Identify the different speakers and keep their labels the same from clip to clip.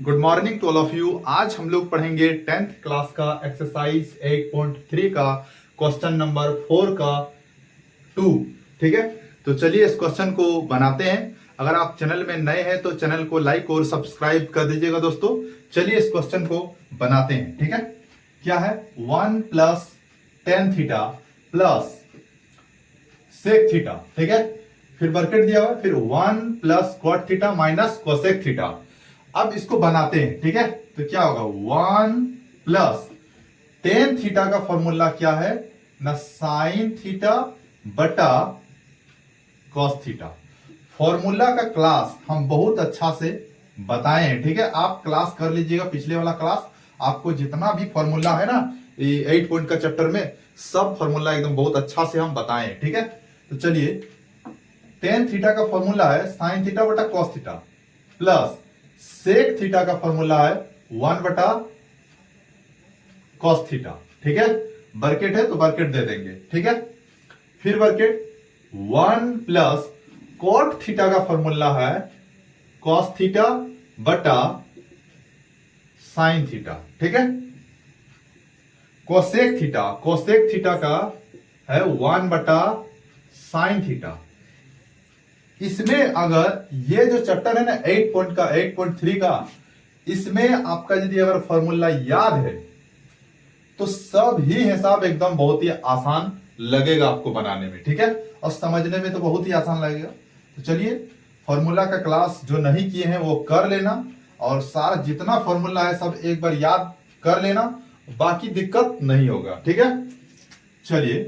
Speaker 1: Good morning to all of you. आज हम लोग पढ़ेंगे 10th क्लास का एक्सरसाइज 8.3 का क्वेश्चन नंबर 4 का 2। ठीक है, तो चलिए इस क्वेश्चन को बनाते हैं। अगर आप चैनल में नए हैं तो चैनल को लाइक और सब्सक्राइब कर दीजिएगा दोस्तों। चलिए इस क्वेश्चन को बनाते हैं। ठीक है, क्या है 1 plus tan theta plus sec theta. ठीक है, फिर ब्रैकेट दिया हुआ, फिर 1 plus cot theta minus cosec theta. अब इसको बनाते हैं। ठीक है, तो क्या होगा 1 प्लस टेन थीटा का फॉर्मूला क्या है ना, साइन थीटा बटा कॉस थीटा। फॉर्मूला का क्लास हम बहुत अच्छा से बताए हैं। ठीक है, आप क्लास कर लीजिएगा, पिछले वाला क्लास आपको जितना भी फॉर्मूला है ना 8 पॉइंट का चैप्टर में, सब फॉर्मूला एकदम बहुत अच्छा से हम बताए हैं। ठीक है, तो चलिए टेन थीटा का फॉर्मूला है साइन थीटा बटा cos theta plus sec theta का फॉर्मूला है 1 बटा कॉस थीटा। ठीक है, ब्रैकेट है तो ब्रैकेट दे देंगे। ठीक है, फिर ब्रैकेट 1 प्लस कॉट थीटा का फॉर्मूला है कॉस थीटा बटा साइन थीटा। ठीक है, कोसेक थीटा का है 1 बटा साइन थीटा। इसमें अगर ये जो चैप्टर है ना 8 पॉइंट का 8.3 का, इसमें आपका यदि अगर फॉर्मूला याद है तो सब ही हिसाब एकदम बहुत ही आसान लगेगा आपको बनाने में। ठीक है, और समझने में तो बहुत ही आसान लगेगा। तो चलिए फॉर्मूला का क्लास जो नहीं किए हैं वो कर लेना, और सारा जितना फॉर्मूला है सब एक बार याद कर लेना, बाकी दिक्कत नहीं होगा। ठीक है, चलिए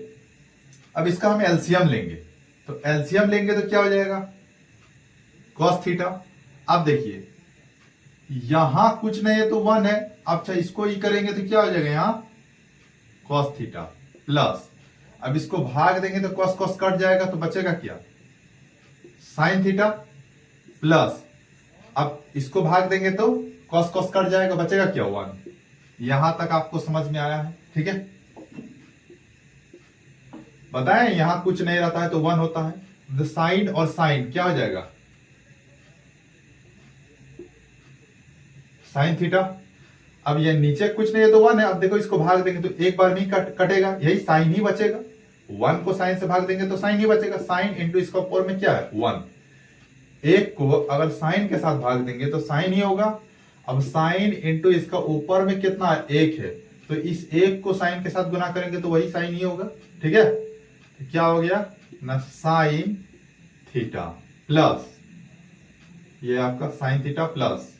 Speaker 1: अब इसका हम एलसीएम लेंगे। तो एलसीएम लेंगे तो क्या हो जाएगा कॉस थीटा। अब देखिए यहां कुछ नहीं है तो 1 है। अच्छा इसको ही करेंगे तो क्या हो जाएगा यहां कॉस थीटा प्लस, अब इसको भाग देंगे तो कॉस कॉस कट जाएगा तो बचेगा क्या साइन थीटा प्लस, अब इसको भाग देंगे तो कॉस कॉस कट जाएगा, बचेगा क्या 1। यहां तक आपको समझ में आया है। ठीक है, बताएं यहां कुछ नहीं रहता है तो 1 होता है। साइन और साइन क्या हो जाएगा साइन थीटा। अब ये नीचे कुछ नहीं है तो 1 है। अब देखो इसको भाग देंगे तो एक बार में कटेगा, यही साइन ही बचेगा। 1 को साइन से भाग देंगे तो साइन ही बचेगा। साइन इंटू इसका ऊपर में क्या है 1। एक को अगर साइन के साथ भाग देंगे तो साइन ही होगा। अब साइन इंटू इसका ऊपर में कितना है 1 है, तो इस 1 को साइन के साथ गुना करेंगे तो वही साइन ही होगा। ठीक है, तो क्या हो गया ना साइन थीटा प्लस, ये आपका sign theta plus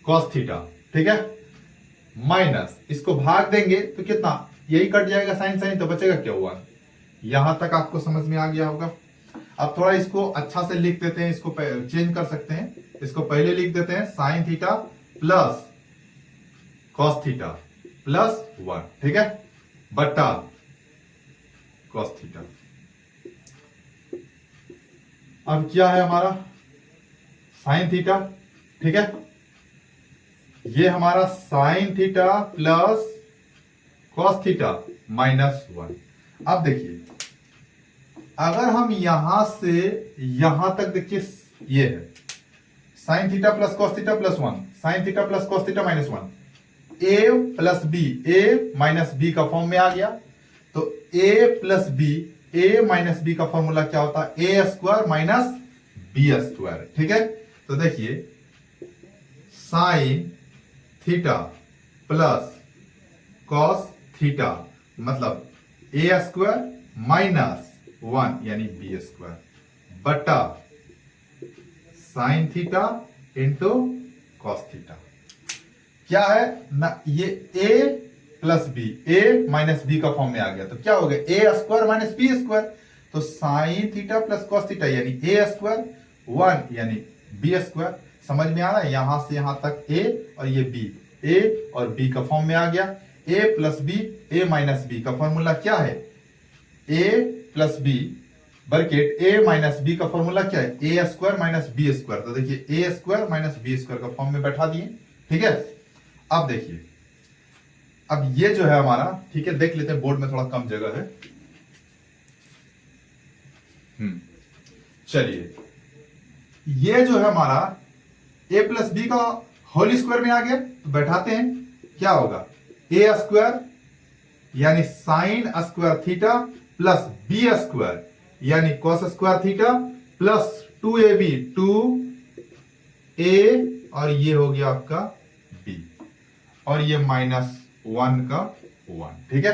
Speaker 1: cos theta. ठीक है, माइनस इसको भाग देंगे तो कितना यही कट जाएगा साइन साइन, तो बचेगा क्या 1। यहां तक आपको समझ में आ गया होगा। अब थोड़ा इसको अच्छा से लिख देते हैं, इसको चेंज कर सकते हैं। इसको पहले लिख देते हैं sign theta plus cos theta plus 1। ठीक है, बटा कॉस थीटा। अब क्या है हमारा साइन थीटा। ठीक है, ये हमारा sign theta plus cos theta minus 1। अब देखिए अगर हम यहां से यहां तक देखिए, ये है sine theta plus cos theta plus 1, sign theta plus cos theta minus 1, ए प्लस बी, ए माइनस बी का फॉर्म में आ गया। तो ए प्लस बी, ए माइनस बी का फॉर्मूला क्या होता है A square minus B square. ठीक है, तो देखिए sine theta plus cos theta मतलब ए स्क्वायर माइनस 1 यानी बी स्क्वायर बटा sign theta into cos theta. क्या है ना ये ए प्लस बी, ए माइनस बी का फॉर्म में आ गया, तो क्या हो गया ए स्क्वायर माइनस बी स्क्वायर। तो sign theta plus cos theta यानी ए स्क्वायर 1 यानी बी स्क्वायर। समझ में आ रहा है, यहां से यहां तक ए और ये बी, ए और बी का फॉर्म में आ गया। ए प्लस बी, ए माइनस बी का फॉर्मूला क्या है ए प्लस बी ब्रैकेट ए माइनस बी का फॉर्मूला क्या है A square minus B square. तो देखिए ए स्क्वायर माइनस बी स्क्वायर का फॉर्म में बैठा दिए। ठीक है, अब देखिए अब ये जो है हमारा, ठीक है देख लेते हैं, बोर्ड में थोड़ा कम जगह है। चलिए ये जो है हमारा ए प्लस बी का होल स्क्वायर में आ गया तो बैठाते हैं, क्या होगा ए स्क्वायर यानी sine square theta plus B square यानी cos square theta plus 2ab 2a और ये हो गया आपका b और ये -1 का 1। ठीक है,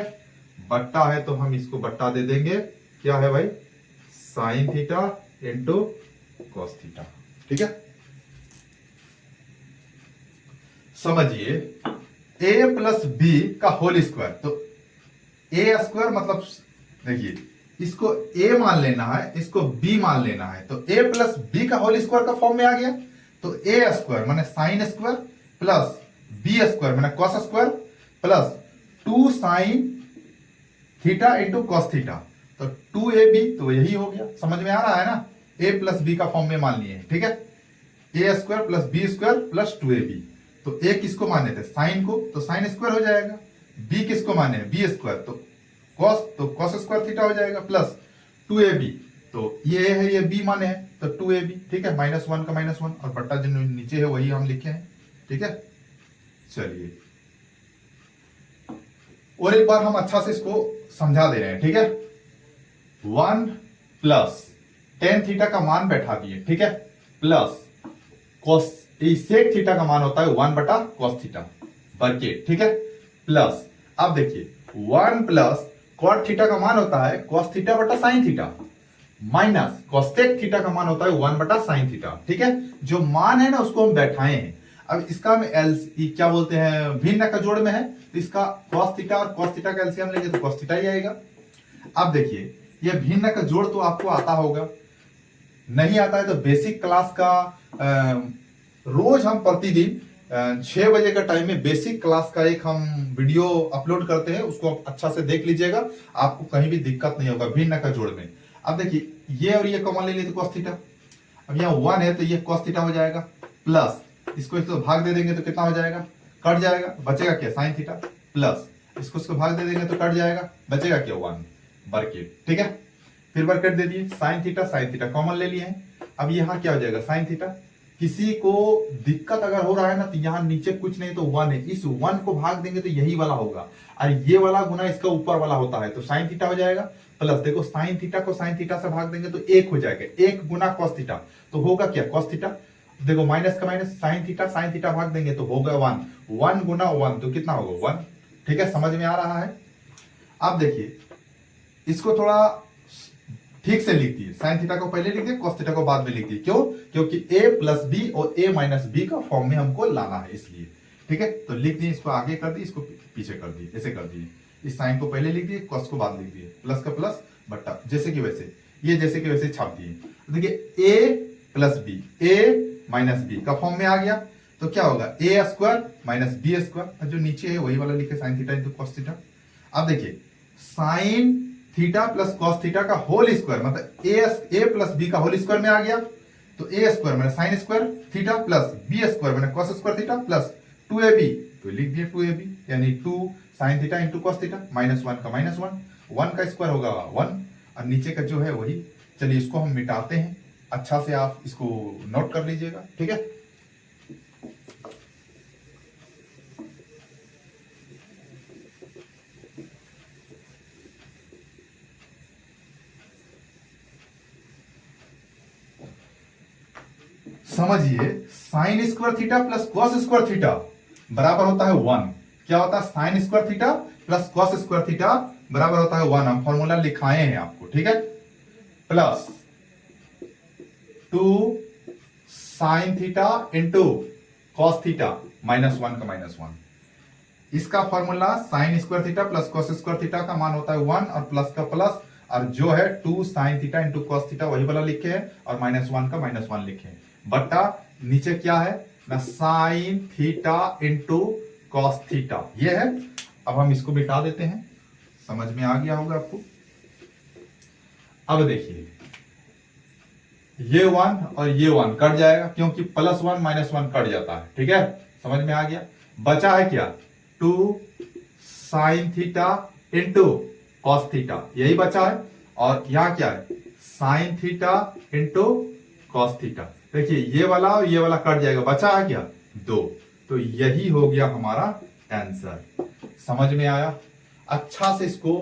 Speaker 1: बट्टा है तो हम इसको बट्टा दे देंगे, क्या है भाई sign theta into cos theta. ठीक है, समझिए a प्लस बी का होल स्क्वायर, तो ए स्क्वायर मतलब देखिए इसको a मान लेना है, इसको b मान लेना है, तो a प्लस बी का होल स्क्वायर का फॉर्म में आ गया, तो ए स्क्वायर माने sine square plus B square माने cos square plus 2 sine theta into cos theta, तो 2ab तो यही हो गया, समझ में आ रहा है ना, a प्लस बी का फॉर्म में मान लिए। ठीक है, A square plus B square plus 2ab, तो a किसको माने थे साइन को, तो साइन स्क्वायर हो जाएगा, b किसको माने बी स्क्वायर तो कॉस स्क्वायर थीटा हो जाएगा प्लस 2ab, तो ये है ये b माने है तो 2ab। ठीक है, -1 का -1 और बट्टा जो नीचे है वही हम लिखे हैं। ठीक है, चलिए और एक बार हम अच्छा से इसको समझा दे रहे हैं। ठीक है, 1 प्लस टेन थीटा का मान बैठा दिए, ठीक है, प्लस कॉस सेक थीटा का मान होता है 1 बटा कॉस थीटा बरकेट। ठीक है, प्लस अब देखिए 1 प्लस कॉट थीटा का मान होता है कॉस थीटा बटा sine theta minus cosec theta का मान होता है 1 बटा साइन थीटा। ठीक है, जो मान है ना उसको हम बैठाए हैं। अब इसका हम क्या बोलते हैं भिन्न का जोड़ में है, तो इसका कॉस थीटा और कॉस थीटा का एलसीएम लेंगे तो कॉस थीटा ही आएगा। अब देखिए ये भिन्न का जोड़ तो आपको आता होगा, नहीं आता है तो बेसिक क्लास का रोज हम प्रतिदिन 6 बजे का टाइम में बेसिक क्लास का एक हम वीडियो अपलोड करते हैं, उसको आप अच्छा से देख लीजिएगा, आपको कहीं भी दिक्कत नहीं होगा भिन्न का जोड़ में। अब देखिए ये और ये कॉमन ले लिए तो कॉस थीटा, अब यहाँ 1 है तो ये कॉस थीटा हो जाएगा, प्लस इसको इसको भाग दे देंगे तो कितना हो जाएगा, कट जाएगा, बचेगा क्या साइन थीटा, प्लस इसको भाग दे देंगे तो कट जाएगा, बचेगा क्या 1 बरकेट। ठीक है, फिर बरकेट दे दिए, साइन थीटा कॉमन ले लिए हैं। अब यहाँ क्या हो जाएगा साइन थीटा, किसी को दिक्कत अगर हो रहा है ना तो यहाँ नीचे कुछ नहीं तो 1 है, इस 1 को भाग देंगे तो यही वाला होगा और ये वाला गुना इसका ऊपर वाला होता है, तो साइन थीटा हो जाएगा, प्लस देखो साइन थीटा को साइन थीटा से भाग देंगे तो 1 हो जाएगा, 1 गुना कॉस थीटा, तो होगा क्या कॉस थीटा, देखो माइनस का माइनस साइन थीटा भाग देंगे तो होगा 1 गुना 1 तो कितना होगा 1। ठीक है, समझ में आ रहा है। अब देखिए इसको थोड़ा ठीक से लिख दिए, साइन थीटा को पहले लिख दिए, कॉस थीटा को बाद में लिख दिए, क्यों, क्योंकि a प्लस बी और a माइनस बी का फॉर्म में हमको लाना है इसलिए। ठीक है, तो लिख दिए, इसको आगे कर दिए, इसको पीछे कर दिए, ऐसे कर दिए, इस साइन को पहले लिख दिए, कॉस को बाद लिख दिए, प्लस का प्लस बट्टा जैसे कि वैसे, ये जैसे कि वैसे छाप दिए। देखिए a plus B a minus B का फॉर्म में आ गया, तो क्या होगा a square minus B square, जो नीचे है वही वाला लिखे sine theta into cos theta. अब देखिए sine theta plus cos theta का होल स्क्वायर मतलब ए प्लस बी का होल स्क्वायर में आ गया, तो ए स्क्वायर मैंने sine square theta plus B square मैंने cos square theta plus 2ab, तो लिख दिया 2ab यानी 2 sine theta into cos theta, -1 का -1, 1 का स्क्वायर होगा 1 और नीचे का जो है वही। चलिए इसको हम मिटाते हैं, अच्छा से आप इसको नोट कर लीजिएगा। ठीक है, समझिए sign square theta plus cos square theta बराबर होता है 1। क्या होता है sign square theta plus cos square theta बराबर होता है 1, हम फॉर्मूला लिखाए हैं आपको। ठीक है, plus 2 sine theta into cos theta -1 का -1, इसका formula sine square theta plus cos square theta का मान होता है 1 और प्लस का प्लस और जो है 2 sine theta into cos theta वही वाला लिखे हैं और -1 का -1 लिखे हैं, बट्टा नीचे क्या है ना sign theta into cos theta ये है। अब हम इसको मिटा देते हैं, समझ में आ गया होगा आपको। अब देखिए ये 1 और ये 1 कट जाएगा क्योंकि +1 -1 कट जाता है। ठीक है, समझ में आ गया। बचा है क्या 2 sine theta into cos theta यही बचा है और यहां क्या है sine theta into cos theta, देखिए ये वाला और ये वाला कट जाएगा, बचा है क्या 2, तो यही हो गया हमारा आंसर। समझ में आया? अच्छा से इसको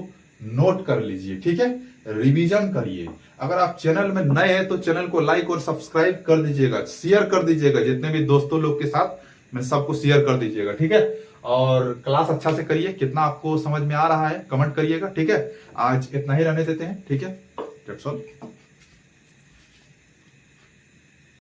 Speaker 1: नोट कर लीजिए, ठीक है, रिवीजन करिए। अगर आप चैनल में नए हैं तो चैनल को लाइक और सब्सक्राइब कर दीजिएगा, शेयर कर दीजिएगा, जितने भी दोस्तों लोग के साथ में सबको शेयर कर दीजिएगा, ठीक है। और क्लास अच्छा से करिए, कितना आपको समझ में आ रहा है कमेंट करिएगा, ठीक है। आज इतना ही रहने देते हैं, ठीक है। That's all.